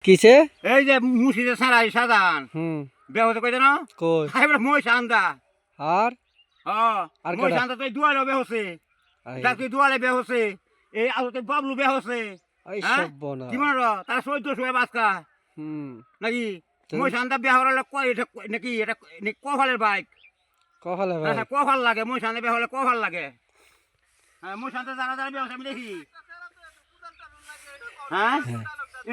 কিসে এই যে মুর্শিদে সারাই সাজান বেহতে কইতে না কই খাইবার মই সান্দা আর আর মই সান্দা তো দুয়ালে বেহছে যাকে দুয়ালে বেহছে এই আলোতে বাবলু বেহছে এই সব বনা কি মানো তার 1400 বাসকা নাকি মই সান্দা বেহরালে কই এটা নাকি এটা কফালের বাইক কফালে ভাই কফাল লাগে মই সান্দা বেহলে কফাল লাগে হ্যাঁ মই সান্দা যারা যারা বেহছে আমি দেখি হ্যাঁ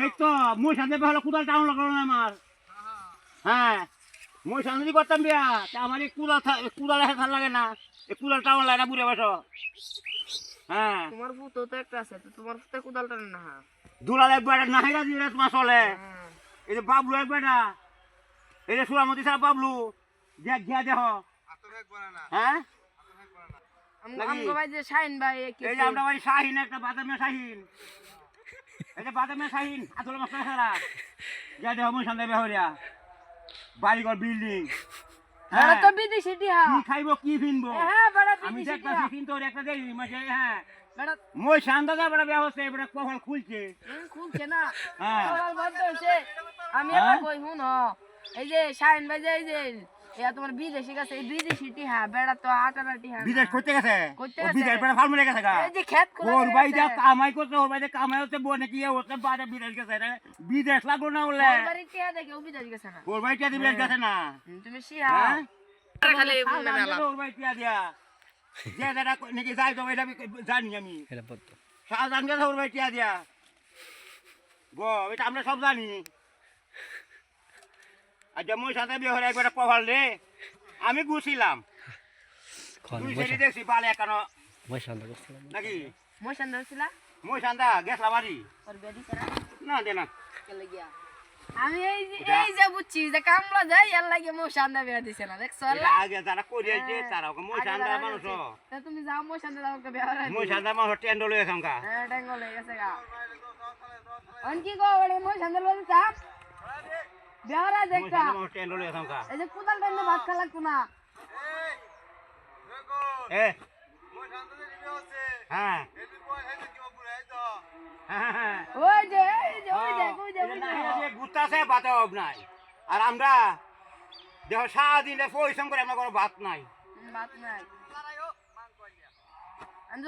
এই তো মই সান্দা বেহলে কুদাল টাউন লাগালো না আমার হ্যাঁ মই সান্দা দি করতাম বিয়া তা আমার এই কুদাল ভাল লাগে না এই কুদাল টাউন লাগে না বুড়ে বসো হ্যাঁ তোমার পুতো তো একটা আছে তো তোমার পুতো কুদালটা না দুলাল একবার নাহিরা দিলে তোমার চলে এই যে বাবলু একবার না এই যে সুরামতি সাহেব বাবলু দেখ গিয়া দেহ হ্যাঁ আমগো ভাই যে শাহিন ভাই এই যে আমরা ভাই শাহিন একটা বাদামে শাহিন এই যে বাদামে শাহিন আসলে মাছ খেলা যা দেহ মই সান্দা বেহরিয়া বাড়িঘর বিল্ডিং আরে তো বিদেশি টিহা কি খাইবো কি কিনবো হ্যাঁ বড় আমি বিদেশি দেখতাছি টিহা কিন্তু একটা দেখি মাঝে হ্যাঁ বড় মই সান্দা যা বড় ব্যবস্থা এবারে কপাল খুলছে খুলছে না হ্যাঁ সকাল বন্ধ হইছে আমি এবার কই হুন এই যে শাহিন ভাই যে এই যে এয়া তোমার বিদেশি কাছে এই বিদেশি টিহা বেড়া তো আটানা টিহা বিদেশ করতে গেছে করতে ও গেছে। বিদেশ বেড়া ফার্ম লেগে গেছে গা এই যে ক্ষেত খোলা ওর ভাই যা কামাই করতে ওর ভাই যা কামাই হচ্ছে বনে কি হচ্ছে বাড়ে বিদেশ গেছে রে বিদেশ লাগলো না বলে বাড়ি টিহা দেখে ও বিদেশি গেছে না ওর ভাই টিয়া বিদেশ গেছে না তুমি শিহা হ্যাঁ খালি বললে মেলা ওর ভাই টিয়া দিয়া যে দাদা নাকি যাই তো এটা আমি জানি আমি এটা বদ্ধ শাহজাহান গেছে ওর ভাই টিয়া দিয়া এটা আমরা সব জানি আচ্ছা মই সাথে বিয়ে হলে একবার কভাল রে আমি গুছিলাম তুই সেটি দেখছি বালে একানো মই শান্ত করছিলাম নাকি মই সান্দা ছিলা মই সান্দা গেছলা বাড়ি ওর বেদি করা না দে না চলে গিয়া আমি এই যে বুঝছি যে কামলা যাই এর লাগে মই সান্দা বিয়া দিছে না দেখছ এটা আগে যারা করিয়েছে তারা মই সান্দা মানুষ তা তুমি যাও মই সান্দা দাও কে বিয়া হরা মই সান্দা মানুষ টেন্ডল হয়ে খামকা হ্যাঁ ডাঙ্গল হয়ে গেছে গা অন কি গো বড় মই সান্দা লই চাপ বিয়া হরা মই দেখা সান্দা মানুষ টেন্ডল হয়ে খামকা এই যে কুদাল টাইনে ভাত খা লাগতো না এ মই সান্দা যে বিয়ে হচ্ছে হ্যাঁ ওই যে ওই যে গুতাছে ভাত অভাব নাই আর আমরা দেখো সারাদিন পরিশ্রম করে আমরা কোনো ভাত নাই ভাত নাই আমি